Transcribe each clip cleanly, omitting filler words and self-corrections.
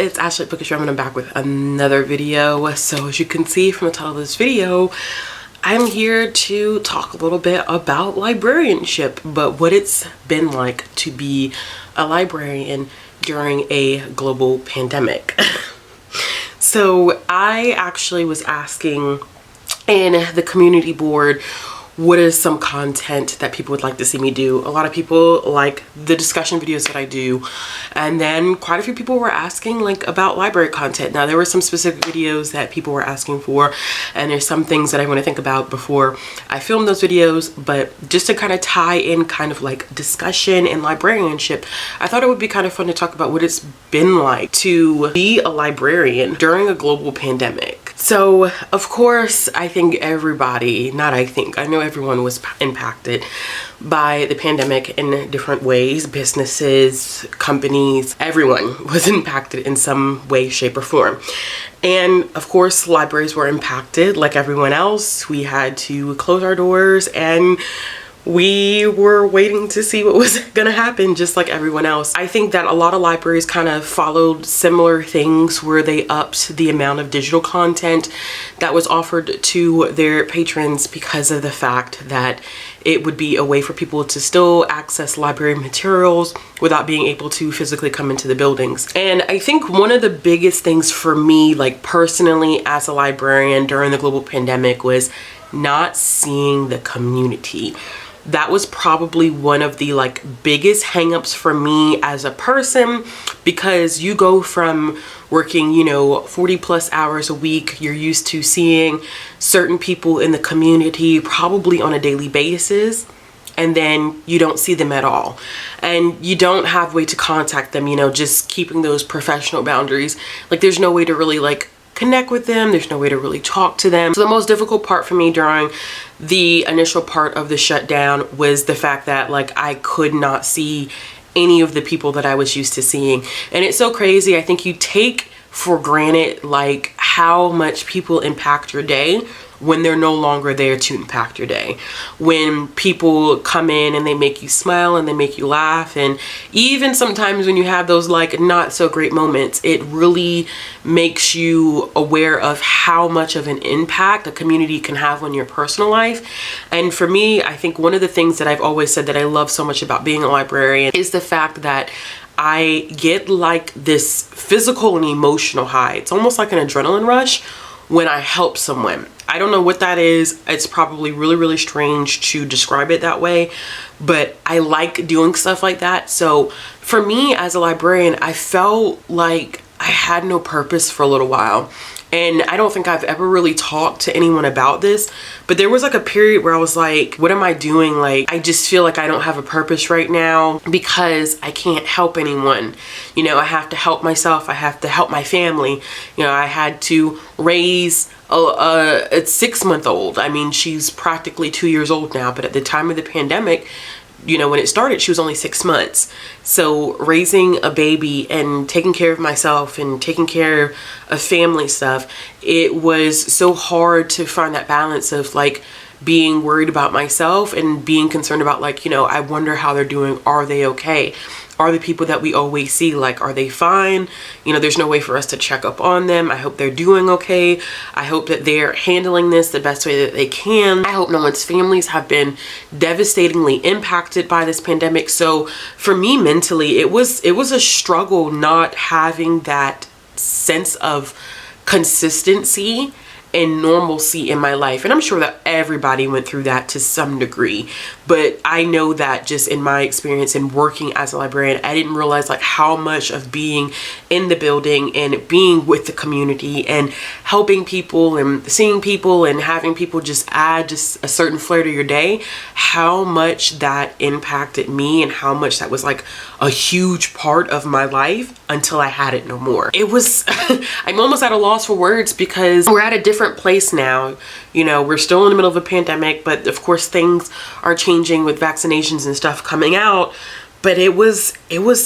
it's Ashley Bookish, and I'm back with another video. So as you can see from the title of this video, I'm here to talk a little bit about librarianship, but what it's been like to be a librarian during a global pandemic. So I actually was asking in the community board, what is some content that people would like to see me do? A lot of people like the discussion videos that I do, and then quite a few people were asking like about library content. Now there were some specific videos that people were asking for, and there's some things that I want to think about before I film those videos, but just to kind of tie in kind of like discussion and librarianship, I thought it would be kind of fun to talk about what it's been like to be a librarian during a global pandemic. So of course, I think I know everyone was impacted by the pandemic in different ways. Businesses, companies, everyone was impacted in some way, shape, or form. And of course, libraries were impacted like everyone else. We had to close our doors and we were waiting to see what was gonna happen, just like everyone else. I think that a lot of libraries kind of followed similar things where they upped the amount of digital content that was offered to their patrons because of the fact that it would be a way for people to still access library materials without being able to physically come into the buildings. And I think one of the biggest things for me, like personally as a librarian during the global pandemic, was not seeing the community. That was probably one of the like biggest hangups for me as a person, because you go from working, 40 plus hours a week. You're used to seeing certain people in the community probably on a daily basis, and then you don't see them at all. And you don't have a way to contact them, just keeping those professional boundaries. Like there's no way to really like connect with them. There's no way to really talk to them. So the most difficult part for me during the initial part of the shutdown was the fact that like I could not see any of the people that I was used to seeing. And it's so crazy. I think you take for granted like how much people impact your day when they're no longer there to impact your day. When people come in and they make you smile and they make you laugh, and even sometimes when you have those like not so great moments, it really makes you aware of how much of an impact a community can have on your personal life. And for me, I think one of the things that I've always said that I love so much about being a librarian is the fact that I get like this physical and emotional high. It's almost like an adrenaline rush when I help someone. I don't know what that is. It's probably really, really strange to describe it that way, but I like doing stuff like that. So for me as a librarian, I felt like I had no purpose for a little while. And I don't think I've ever really talked to anyone about this, but there was like a period where I was like, what am I doing? Like, I just feel like I don't have a purpose right now because I can't help anyone. I have to help myself. I have to help my family. I had to raise a 6-month-old. I mean, she's practically 2 years old now, but at the time of the pandemic, when it started, she was only 6 months. So raising a baby and taking care of myself and taking care of family stuff, it was so hard to find that balance of like being worried about myself and being concerned about like, I wonder how they're doing. Are they okay? Are the people that we always see, like, are they fine? There's no way for us to check up on them. I hope they're doing okay. I hope that they're handling this the best way that they can. I hope no one's families have been devastatingly impacted by this pandemic. So for me mentally, it was a struggle not having that sense of consistency and normalcy in my life. And I'm sure that everybody went through that to some degree, but I know that just in my experience in working as a librarian, I didn't realize like how much of being in the building and being with the community and helping people and seeing people and having people just add just a certain flair to your day, how much that impacted me and how much that was like a huge part of my life until I had it no more. It was, I'm almost at a loss for words because we're at a different place now. We're still in the middle of a pandemic, but of course things are changing with vaccinations and stuff coming out. But it was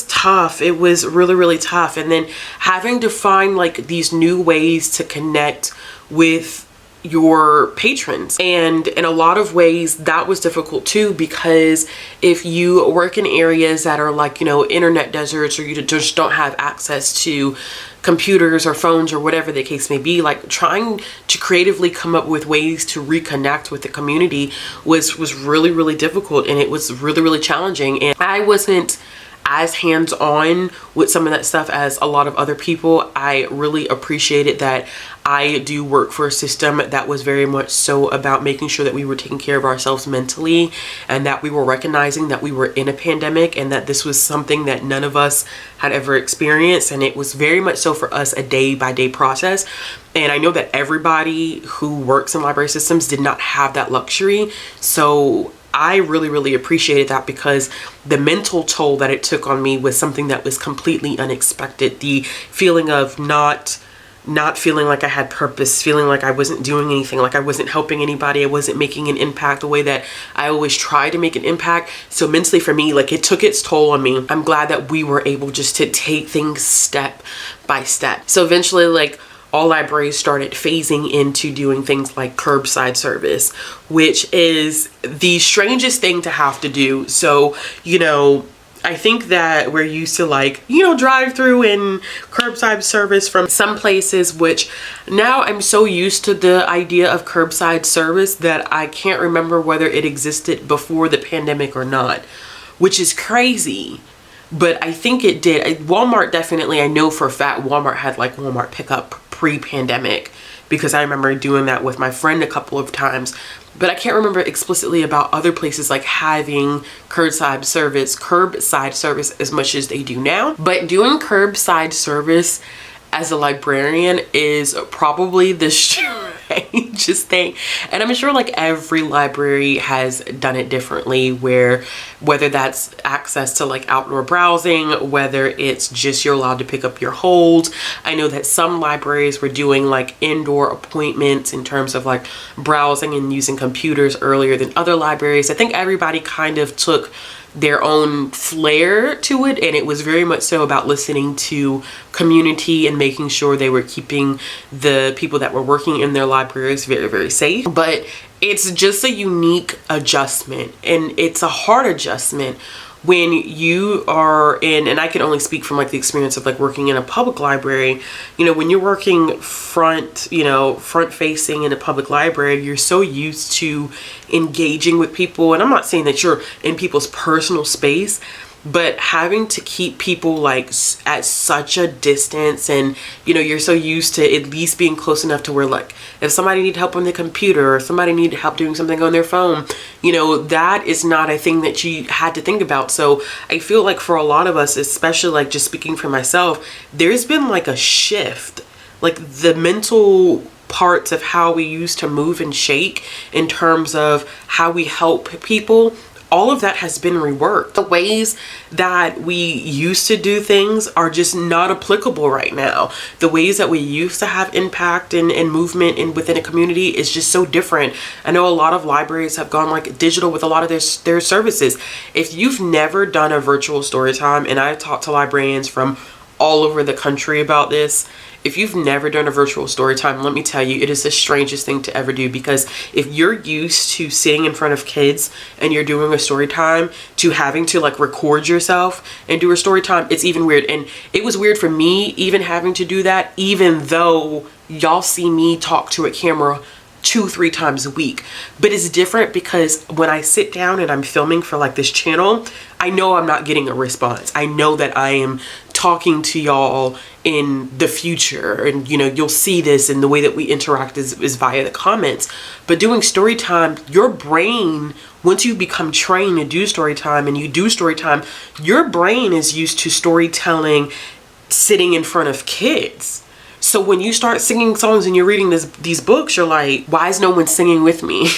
tough. It was really, really tough. And then having to find like these new ways to connect with your patrons, and in a lot of ways that was difficult too, because if you work in areas that are like internet deserts, or you just don't have access to computers or phones or whatever the case may be. Like trying to creatively come up with ways to reconnect with the community was really, really difficult, and it was really, really challenging. And I wasn't as hands-on with some of that stuff as a lot of other people. I really appreciated that I do work for a system that was very much so about making sure that we were taking care of ourselves mentally, and that we were recognizing that we were in a pandemic and that this was something that none of us had ever experienced. And it was very much so for us a day-by-day process. And I know that everybody who works in library systems did not have that luxury. So I really, really appreciated that, because the mental toll that it took on me was something that was completely unexpected. The feeling of not feeling like I had purpose, feeling like I wasn't doing anything, like I wasn't helping anybody, I wasn't making an impact the way that I always try to make an impact. So mentally for me, like it took its toll on me. I'm glad that we were able just to take things step by step. So eventually, like, all libraries started phasing into doing things like curbside service, which is the strangest thing to have to do. So, you know, I think that we're used to, like, you know, drive through and curbside service from some places, which now I'm so used to the idea of curbside service that I can't remember whether it existed before the pandemic or not, which is crazy. But I think it did. Walmart definitely, I know for a fact Walmart had like Walmart pickup pre-pandemic, because I remember doing that with my friend a couple of times. But I can't remember explicitly about other places like having curbside service as much as they do now. But doing curbside service as a librarian is probably the strangest thing. And I'm sure like every library has done it differently, whether that's access to like outdoor browsing, whether it's just you're allowed to pick up your holds. I know that some libraries were doing like indoor appointments in terms of like browsing and using computers earlier than other libraries. I think everybody kind of took their own flair to it, and it was very much so about listening to community and making sure they were keeping the people that were working in their libraries very, very safe. But it's just a unique adjustment, and it's a hard adjustment when you are in, and I can only speak from like the experience of like working in a public library. You know, when you're working front facing in a public library, you're so used to engaging with people. And I'm not saying that you're in people's personal space, but having to keep people like at such a distance, and you know, you're so used to at least being close enough to where like if somebody needed help on the computer or somebody needed help doing something on their phone, you know, that is not a thing that you had to think about. So I feel like for a lot of us, especially like just speaking for myself, there's been like a shift, like the mental parts of how we used to move and shake in terms of how we help people. All of that has been reworked. The ways that we used to do things are just not applicable right now. The ways that we used to have impact and movement within a community is just so different. I know a lot of libraries have gone like digital with a lot of their services. If you've never done a virtual story time, and I've talked to librarians from all over the country about this, if you've never done a virtual story time, let me tell you, it is the strangest thing to ever do. Because if you're used to sitting in front of kids and you're doing a story time, to having to like record yourself and do a story time, it's even weird. And it was weird for me even having to do that, even though y'all see me talk to a camera 2-3 times a week. But it's different because when I sit down and I'm filming for like this channel, I know I'm not getting a response. I know that I am talking to y'all in the future, and you know, you'll see this, and the way that we interact is via the comments. But doing story time, your brain, once you become trained to do story time and you do story time, your brain is used to storytelling sitting in front of kids. So when you start singing songs and you're reading these books, you're like, why is no one singing with me?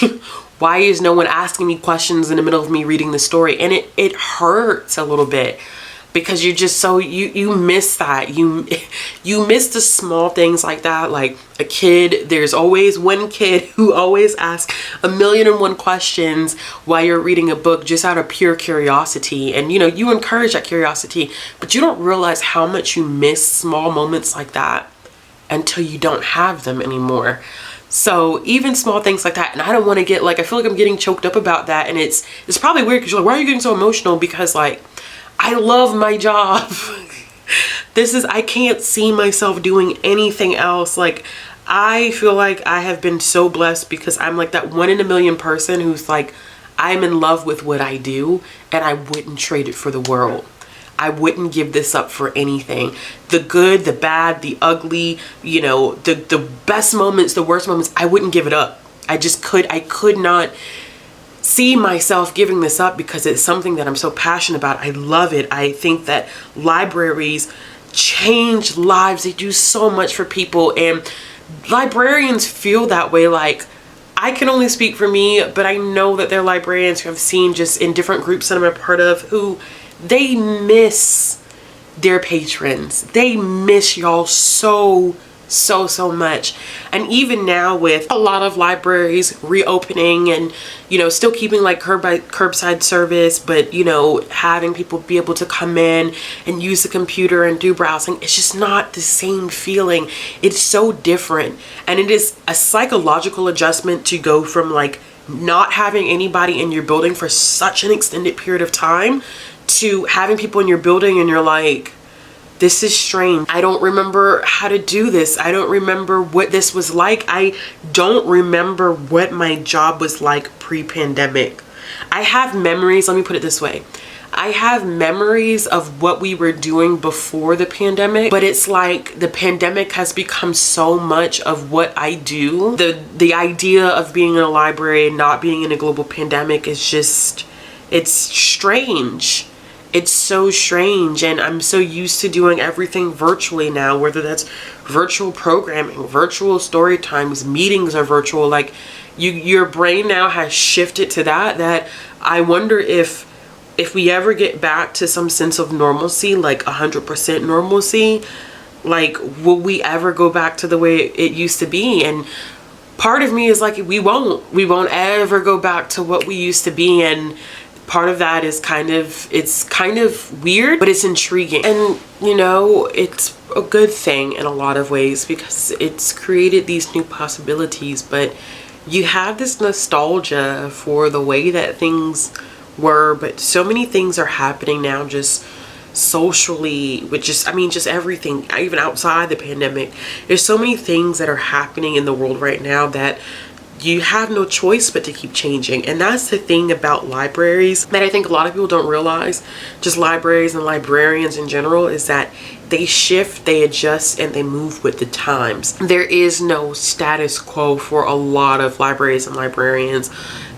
Why is no one asking me questions in the middle of me reading the story? And it hurts a little bit, because you're just so, you miss that. You miss the small things like that. Like a kid, there's always one kid who always asks 1,000,001 questions while you're reading a book, just out of pure curiosity. And you know, you encourage that curiosity, but you don't realize how much you miss small moments like that until you don't have them anymore. So even small things like that, and I don't want to get like, I feel like I'm getting choked up about that, and it's probably weird because you're like, why are you getting so emotional? Because like, I love my job. I can't see myself doing anything else. Like, I feel like I have been so blessed because I'm like that 1 in a million person who's like, I'm in love with what I do and I wouldn't trade it for the world. I wouldn't give this up for anything. The good, the bad, the ugly, you know, the best moments, the worst moments, I wouldn't give it up. I could not see myself giving this up because it's something that I'm so passionate about. I love it. I think that libraries change lives. They do so much for people, and librarians feel that way. Like, I can only speak for me, but I know that there are librarians who I've seen just in different groups that I'm a part of who they miss their patrons. They miss y'all so much. And even now with a lot of libraries reopening and, you know, still keeping like curbside service, but, you know, having people be able to come in and use the computer and do browsing, it's just not the same feeling. It's so different. And it is a psychological adjustment to go from like not having anybody in your building for such an extended period of time to having people in your building and you're like, this is strange. I don't remember how to do this. I don't remember what this was like. I don't remember what my job was like pre-pandemic. I have memories, let me put it this way. I have memories of what we were doing before the pandemic, but it's like the pandemic has become so much of what I do. The idea of being in a library and not being in a global pandemic is just, it's strange. It's so strange, and I'm so used to doing everything virtually now, whether that's virtual programming, virtual story times, meetings are virtual. Like, your brain now has shifted to that I wonder if we ever get back to some sense of normalcy, like 100% normalcy, like, will we ever go back to the way it used to be? And part of me is like, we won't ever go back to what we used to be. And part of that is it's kind of weird, but it's intriguing. And, you know, it's a good thing in a lot of ways because it's created these new possibilities, but you have this nostalgia for the way that things were, but so many things are happening now just socially, with just everything, even outside the pandemic. There's so many things that are happening in the world right now that you have no choice but to keep changing. And that's the thing about libraries that I think a lot of people don't realize, just libraries and librarians in general, is that they shift, they adjust, and they move with the times. There is no status quo for a lot of libraries and librarians.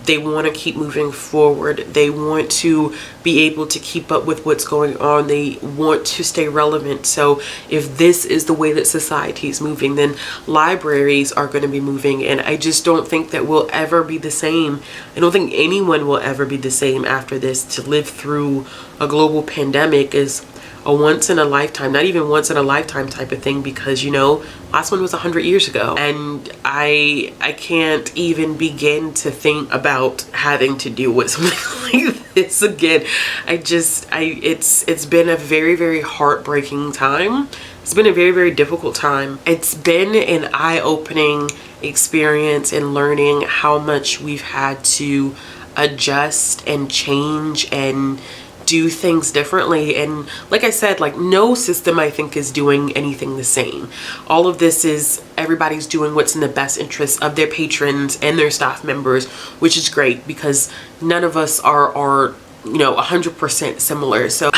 They want to keep moving forward. They want to be able to keep up with what's going on. They want to stay relevant. So if this is the way that society is moving, then libraries are going to be moving. And I just don't think that we'll ever be the same. I don't think anyone will ever be the same after this. To live through a global pandemic is a once in a lifetime, not even once in a lifetime type of thing, because, you know, last one was 100 years ago, and I can't even begin to think about having to deal with something like this again. It's been a very, very heartbreaking time. It's been a very, very difficult time. It's been an eye-opening experience in learning how much we've had to adjust and change and do things differently. And like I said, like, no system I think is doing anything the same. All of this is everybody's doing what's in the best interest of their patrons and their staff members, which is great because none of us are you know, 100% similar. So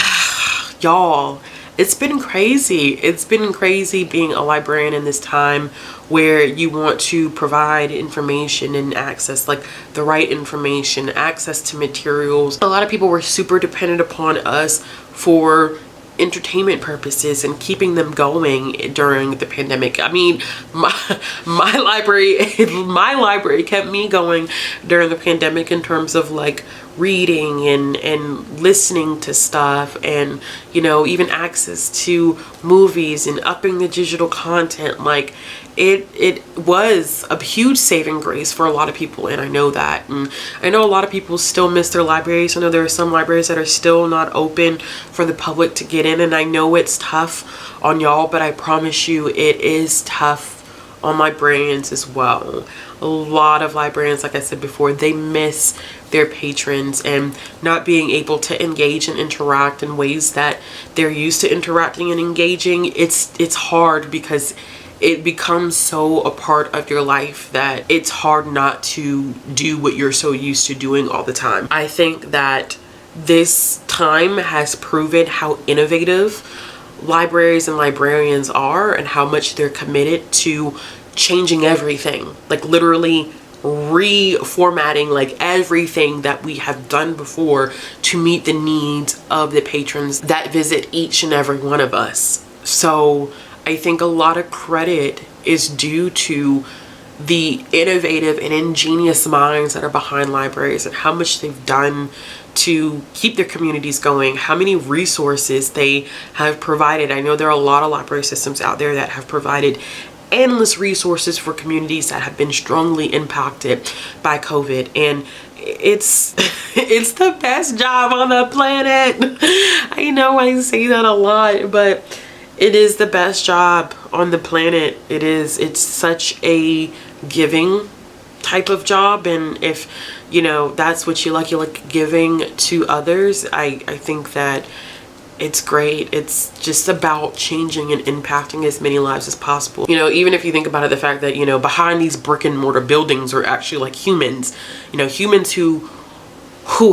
y'all, it's been crazy. It's been crazy being a librarian in this time where you want to provide information and access, like the right information, access to materials. A lot of people were super dependent upon us for entertainment purposes and keeping them going during the pandemic. I mean, my library kept me going during the pandemic in terms of like reading and listening to stuff, and, you know, even access to movies and upping the digital content. Like, it was a huge saving grace for a lot of people, and I know that. And I know a lot of people still miss their libraries. I know there are some libraries that are still not open for the public to get in, and I know it's tough on y'all, but I promise you it is tough on librarians as well. A lot of librarians, like I said before, they miss their patrons and not being able to engage and interact in ways that they're used to interacting and engaging. It's hard because it becomes so a part of your life that it's hard not to do what you're so used to doing all the time. I think that this time has proven how innovative libraries and librarians are and how much they're committed to changing everything, like literally reformatting like everything that we have done before to meet the needs of the patrons that visit each and every one of us. So I think a lot of credit is due to the innovative and ingenious minds that are behind libraries and how much they've done to keep their communities going, how many resources they have provided. I know there are a lot of library systems out there that have provided endless resources for communities that have been strongly impacted by COVID, and it's it's the best job on the planet. I know I say that a lot, but it is the best job on the planet. It's such a giving type of job, and if you know that's what you like giving to others, I think that it's great. It's just about changing and impacting as many lives as possible. You know, even if you think about it, the fact that, you know, behind these brick and mortar buildings are actually like humans, you know, humans who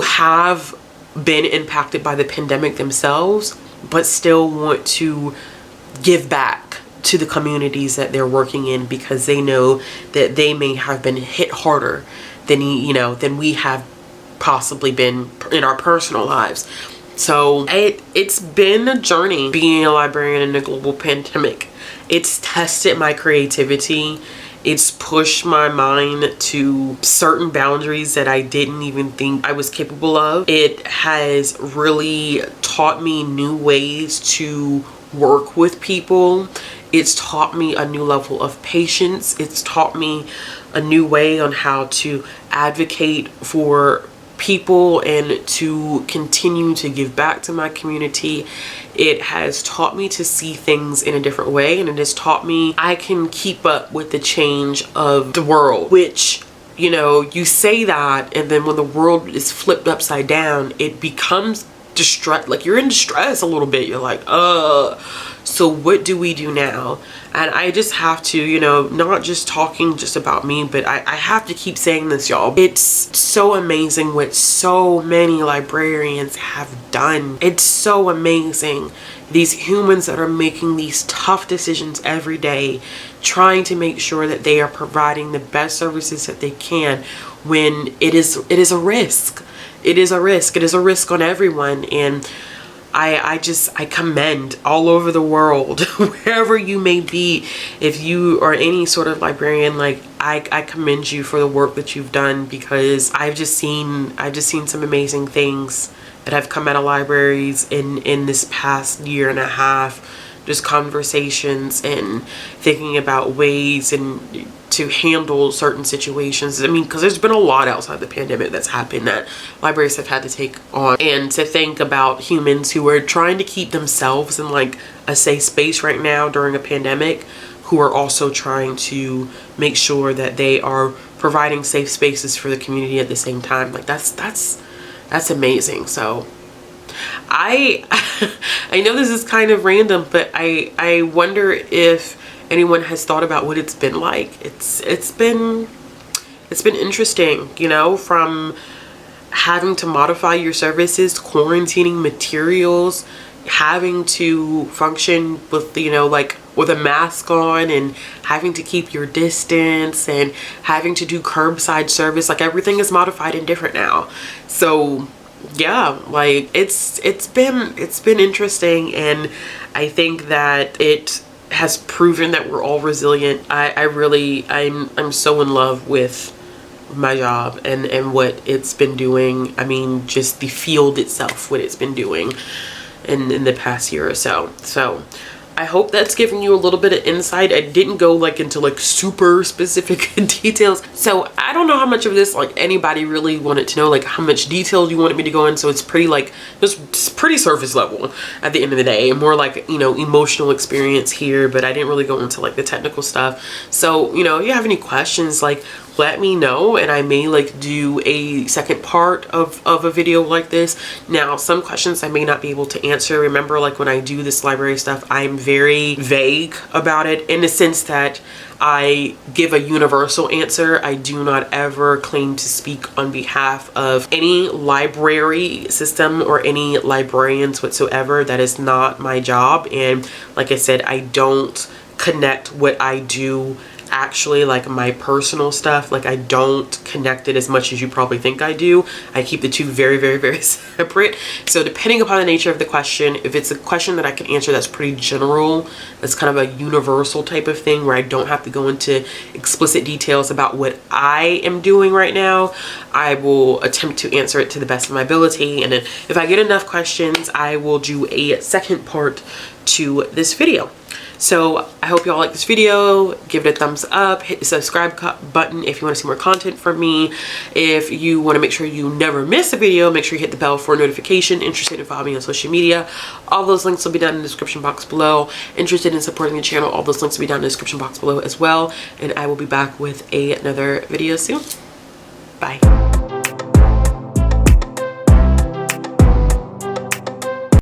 have been impacted by the pandemic themselves, but still want to give back to the communities that they're working in because they know that they may have been hit harder than, you know, than we have possibly been in our personal lives. So it's been a journey being a librarian in a global pandemic. It's tested my creativity. It's pushed my mind to certain boundaries that I didn't even think I was capable of. It has really taught me new ways to work with people. It's taught me a new level of patience. It's taught me a new way on how to advocate for people and to continue to give back to my community. It has taught me to see things in a different way, and it has taught me I can keep up with the change of the world, which, you know, you say that, and then when the world is flipped upside down, it becomes distress, like you're in distress a little bit. You're like, so what do we do now? And I just have to, you know, not just talking just about me, but I have to keep saying this, y'all. It's so amazing what so many librarians have done. It's so amazing. These humans that are making these tough decisions every day, trying to make sure that they are providing the best services that they can when it is a risk. It is a risk. It is a risk on everyone. And I commend all over the world, wherever you may be, if you are any sort of librarian, like I commend you for the work that you've done, because I've just seen some amazing things that have come out of libraries in this past year and a half. Just conversations and thinking about ways and to handle certain situations. I mean, because there's been a lot outside the pandemic that's happened that libraries have had to take on, and to think about humans who are trying to keep themselves in like a safe space right now during a pandemic, who are also trying to make sure that they are providing safe spaces for the community at the same time. Like that's amazing. So I know this is kind of random, but I wonder if anyone has thought about what it's been like. It's been interesting, you know, from having to modify your services, quarantining materials, having to function with, you know, like with a mask on, and having to keep your distance, and having to do curbside service. Like everything is modified and different now. So yeah, like it's been interesting, and I think that it has proven that we're all resilient. I'm so in love with my job and what it's been doing. I mean, just the field itself, what it's been doing in the past year or so. So I hope that's giving you a little bit of insight. I didn't go like into like super specific details, so I don't know how much of this like anybody really wanted to know, like how much detail you wanted me to go in. So it's pretty like it's pretty surface level at the end of the day, more like, you know, emotional experience here, but I didn't really go into like the technical stuff. So, you know, if you have any questions, like let me know, and I may like do a second part of a video like this. Now, some questions I may not be able to answer. Remember, like when I do this library stuff, I'm very vague about it, in the sense that I give a universal answer. I do not ever claim to speak on behalf of any library system or any librarians whatsoever. That is not my job. And like I said, I don't connect what I do, actually like my personal stuff, like I don't connect it as much as you probably think I do. I keep the two very, very, very separate. So depending upon the nature of the question, if it's a question that I can answer that's pretty general, that's kind of a universal type of thing where I don't have to go into explicit details about what I am doing right now, I will attempt to answer it to the best of my ability. And then if I get enough questions, I will do a second part to this video. So I hope y'all like this video. Give it a thumbs up, hit the subscribe button if you want to see more content from me. If you want to make sure you never miss a video, make sure you hit the bell for notification. Interested in following me on social media, all those links will be down in the description box below. Interested in supporting the channel, all those links will be down in the description box below as well. And I will be back with another video soon.